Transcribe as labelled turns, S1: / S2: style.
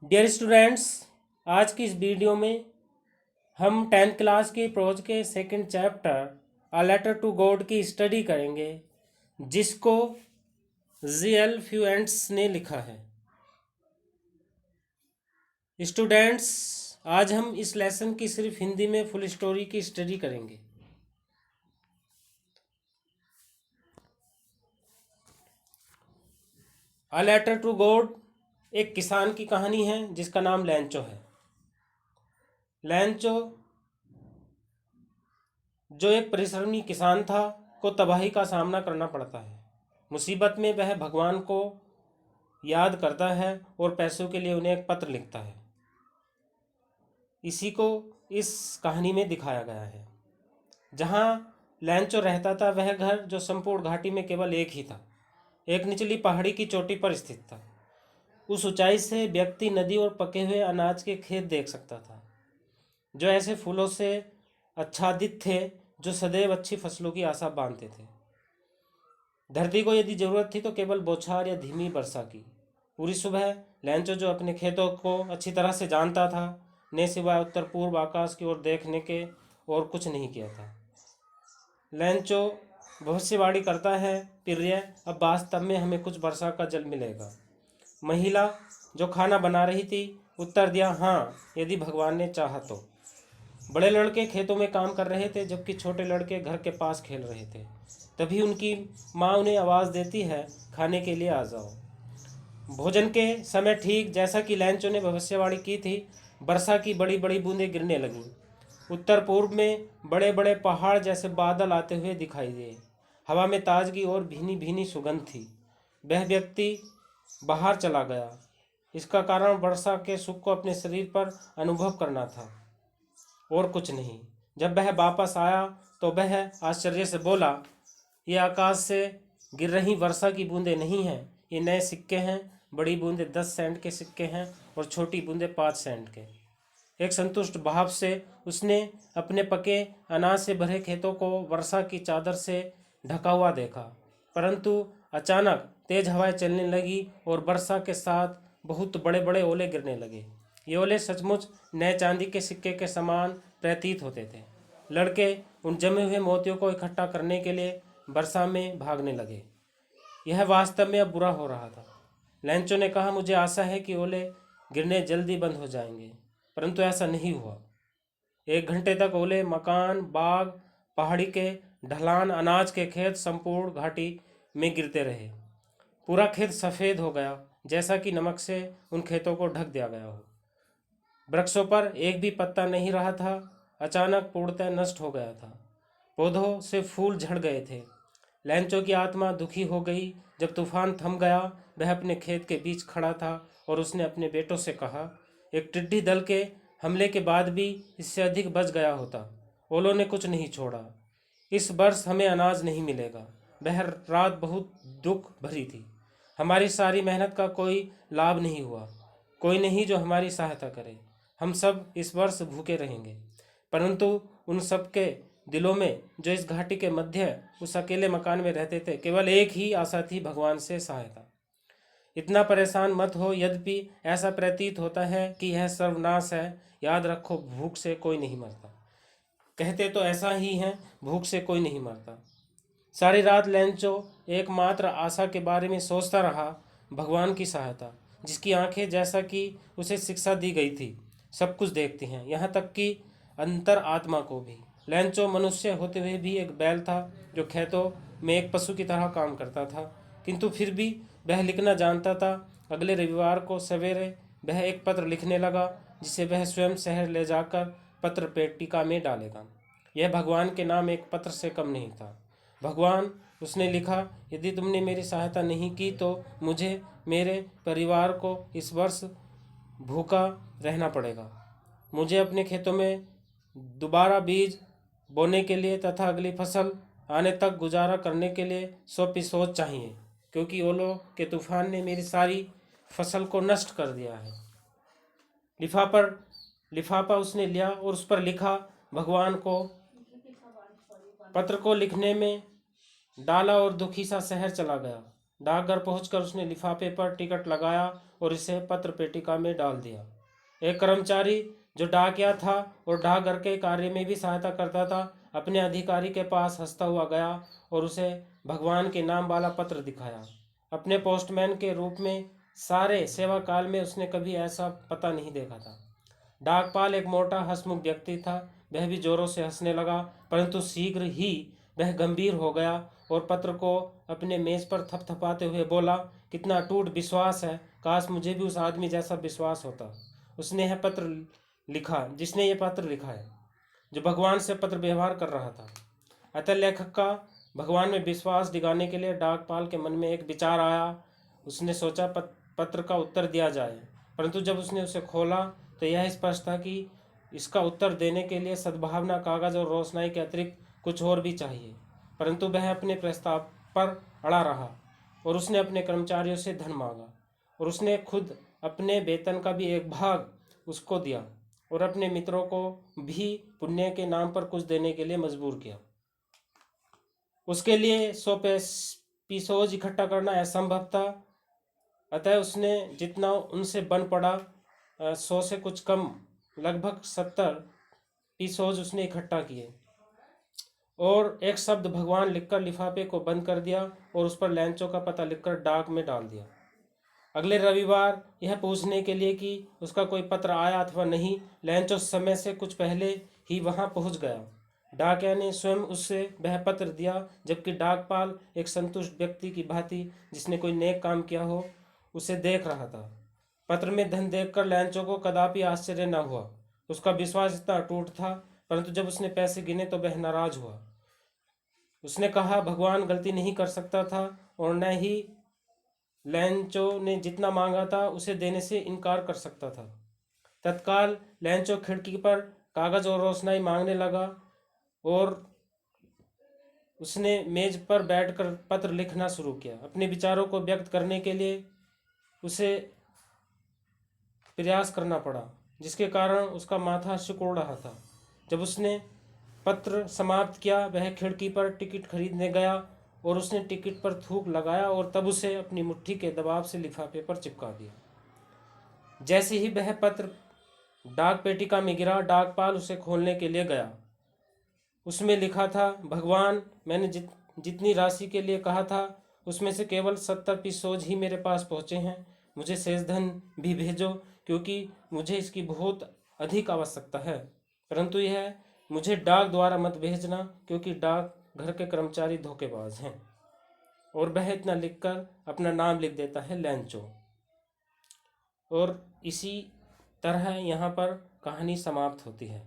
S1: Dear students, आज की इस वीडियो में हम 10th क्लास की प्रोज के second chapter a letter to God की स्टडी करेंगे, जिसको जी.एल. फ्यूएंट्स ने लिखा है। स्टूडेंट्स, आज हम इस लेसन की सिर्फ हिंदी में फुल स्टोरी की स्टडी करेंगे। अ लेटर टू गॉड एक किसान की कहानी है जिसका नाम लैंचो है। लैंचो, जो एक परिश्रमी किसान था, को तबाही का सामना करना पड़ता है। मुसीबत में वह भगवान को याद करता है और पैसों के लिए उन्हें एक पत्र लिखता है। इसी को इस कहानी में दिखाया गया है। जहाँ लैंचो रहता था, वह घर जो संपूर्ण घाटी में केवल एक ही था, एक निचली पहाड़ी की चोटी पर स्थित था। उस ऊंचाई से व्यक्ति नदी और पके हुए अनाज के खेत देख सकता था, जो ऐसे फूलों से आच्छादित थे जो सदैव अच्छी फसलों की आशा बांधते थे। धरती को यदि जरूरत थी तो केवल बौछार या धीमी वर्षा की। पूरी सुबह लैंचो, जो अपने खेतों को अच्छी तरह से जानता था, ने सिवाय उत्तर पूर्व आकाश की ओर देखने के और कुछ नहीं किया था। लैंचो भविष्यवाणी करता है, प्रिय, अब वास्तव में हमें कुछ वर्षा का जल मिलेगा। महिला जो खाना बना रही थी उत्तर दिया, हाँ, यदि भगवान ने चाहा तो। बड़े लड़के खेतों में काम कर रहे थे, जबकि छोटे लड़के घर के पास खेल रहे थे। तभी उनकी माँ उन्हें आवाज़ देती है, खाने के लिए आ जाओ। भोजन के समय, ठीक जैसा कि लैंचो ने भविष्यवाणी की थी, वर्षा की बड़ी बड़ी बूंदें गिरने लगीं। उत्तर पूर्व में बड़े बड़े पहाड़ जैसे बादल आते हुए दिखाई दिए। हवा में ताजगी और भीनी भीनी सुगंध थी। वह व्यक्ति बाहर चला गया। इसका कारण वर्षा के सुख को अपने शरीर पर अनुभव करना था और कुछ नहीं। जब वह वापस आया तो वह आश्चर्य से बोला, ये आकाश से गिर रही वर्षा की बूंदें नहीं हैं, ये नए सिक्के हैं। बड़ी बूंदें 10 सेंट के सिक्के हैं और छोटी बूंदें 5 सेंट के। एक संतुष्ट भाव से उसने अपने पके अनाज से भरे खेतों को वर्षा की चादर से ढका हुआ देखा। परंतु अचानक तेज हवाएं चलने लगी और वर्षा के साथ बहुत बड़े बड़े ओले गिरने लगे। ये ओले सचमुच नए चांदी के सिक्के के समान प्रतीत होते थे। लड़के उन जमे हुए मोतियों को इकट्ठा करने के लिए वर्षा में भागने लगे। यह वास्तव में अब बुरा हो रहा था। लैंचो ने कहा, मुझे आशा है कि ओले गिरने जल्दी बंद हो जाएंगे, परंतु ऐसा नहीं हुआ। 1 घंटे तक ओले मकान, बाग, पहाड़ी के ढलान, अनाज के खेत, संपूर्ण घाटी में गिरते रहे। पूरा खेत सफ़ेद हो गया, जैसा कि नमक से उन खेतों को ढक दिया गया हो। वृक्षों पर एक भी पत्ता नहीं रहा था, अचानक पूर्णतः नष्ट हो गया था। पौधों से फूल झड़ गए थे। लैंचो की आत्मा दुखी हो गई। जब तूफान थम गया, वह अपने खेत के बीच खड़ा था और उसने अपने बेटों से कहा, एक टिड्डी दल के हमले के बाद भी इससे अधिक बच गया होता। ओलों ने कुछ नहीं छोड़ा। इस वर्ष हमें अनाज नहीं मिलेगा। वह रात बहुत दुख भरी थी। हमारी सारी मेहनत का कोई लाभ नहीं हुआ। कोई नहीं जो हमारी सहायता करे। हम सब इस वर्ष भूखे रहेंगे। परंतु उन सबके दिलों में, जो इस घाटी के मध्य उस अकेले मकान में रहते थे, केवल एक ही आशा थी, भगवान से सहायता। इतना परेशान मत हो, यद्यपि ऐसा प्रतीत होता है कि यह सर्वनाश है। याद रखो, भूख से कोई नहीं मरता। कहते तो ऐसा ही है, भूख से कोई नहीं मरता। सारी रात लैंचो एकमात्र आशा के बारे में सोचता रहा, भगवान की सहायता, जिसकी आंखें, जैसा कि उसे शिक्षा दी गई थी, सब कुछ देखती हैं, यहाँ तक कि अंतर आत्मा को भी। लैंचो मनुष्य होते हुए भी एक बैल था, जो खेतों में एक पशु की तरह काम करता था, किंतु फिर भी वह लिखना जानता था। अगले रविवार को सवेरे वह एक पत्र लिखने लगा, जिसे वह स्वयं शहर ले जाकर पत्र पेटिका में डालेगा। यह भगवान के नाम एक पत्र से कम नहीं था। भगवान, उसने लिखा, यदि तुमने मेरी सहायता नहीं की तो मुझे, मेरे परिवार को इस वर्ष भूखा रहना पड़ेगा। मुझे अपने खेतों में दोबारा बीज बोने के लिए तथा अगली फसल आने तक गुजारा करने के लिए 100% चाहिए, क्योंकि ओलों के तूफान ने मेरी सारी फसल को नष्ट कर दिया है। लिफाफा उसने लिया और उस पर लिखा, भगवान को। पत्र को लिखने में डाला और दुखी सा शहर चला गया। डाकघर पहुंचकर उसने लिफाफे पर टिकट लगाया और इसे पत्र पेटिका में डाल दिया। एक कर्मचारी जो डाकिया था और डाकघर के कार्य में भी सहायता करता था, अपने अधिकारी के पास हंसता हुआ गया और उसे भगवान के नाम वाला पत्र दिखाया। अपने पोस्टमैन के रूप में सारे सेवा काल में उसने कभी ऐसा पता नहीं देखा था। डाकपाल एक मोटा हंसमुख व्यक्ति था। वह भी जोरों से हंसने लगा, परंतु शीघ्र ही वह गंभीर हो गया और पत्र को अपने मेज पर थपथपाते हुए बोला, कितना अटूट विश्वास है, काश मुझे भी उस आदमी जैसा विश्वास होता। उसने यह पत्र लिखा जिसने ये पत्र लिखा है, जो भगवान से पत्र व्यवहार कर रहा था। अतः लेखक का भगवान में विश्वास दिखाने के लिए डाकपाल के मन में एक विचार आया। उसने सोचा पत्र का उत्तर दिया जाए, परंतु जब उसने उसे खोला तो यह स्पष्ट था कि इसका उत्तर देने के लिए सद्भावना, कागज और रोशनाई के अतिरिक्त कुछ और भी चाहिए। परंतु वह अपने प्रस्ताव पर अड़ा रहा और उसने अपने कर्मचारियों से धन मांगा और उसने खुद अपने वेतन का भी एक भाग उसको दिया और अपने मित्रों को भी पुण्य के नाम पर कुछ देने के लिए मजबूर किया। उसके लिए 100 पीसोज इकट्ठा करना असंभव था, अतः उसने जितना उनसे बन पड़ा 100 से कुछ कम लगभग 70 पीसोज उसने इकट्ठा किए और एक शब्द भगवान लिखकर लिफाफे को बंद कर दिया और उस पर लैंचो का पता लिखकर डाक में डाल दिया। अगले रविवार यह पूछने के लिए कि उसका कोई पत्र आया अथवा नहीं, लैंचो समय से कुछ पहले ही वहां पहुंच गया। डाकिया ने स्वयं उससे वह पत्र दिया, जबकि डाकपाल एक संतुष्ट व्यक्ति की भांति जिसने कोई नेक काम किया हो उसे देख रहा था। पत्र में धन देखकर लैंचो को कदापि आश्चर्य न हुआ। उसका विश्वास इतना अटूट था, परंतु जब उसने पैसे गिने तो वह नाराज हुआ। उसने कहा भगवान गलती नहीं कर सकता था और न ही लैंचो ने जितना मांगा था उसे देने से इनकार कर सकता था। तत्काल लैंचो खिड़की पर कागज और रोशनाई मांगने लगा और उसने मेज पर बैठकर पत्र लिखना शुरू किया। अपने विचारों को व्यक्त करने के लिए उसे प्रयास करना पड़ा, जिसके कारण उसका माथा सिकुड़ रहा था। जब उसने पत्र समाप्त किया, वह खिड़की पर टिकट खरीदने गया और उसने टिकट पर थूक लगाया और तब उसे अपनी मुट्ठी के दबाव से लिफाफे पर चिपका दिया। जैसे ही वह पत्र डाक पेटिका में गिरा, डाकपाल उसे खोलने के लिए गया। उसमें लिखा था, भगवान, मैंने जितनी राशि के लिए कहा था उसमें से केवल 70 पीसोज ही मेरे पास पहुँचे हैं। मुझे शेष धन भी भेजो, क्योंकि मुझे इसकी बहुत अधिक आवश्यकता है। परंतु यह मुझे डाक द्वारा मत भेजना, क्योंकि डाक घर के कर्मचारी धोखेबाज हैं। और वह इतना लिखकर अपना नाम लिख देता है, लैंचो। और इसी तरह यहाँ पर कहानी समाप्त होती है।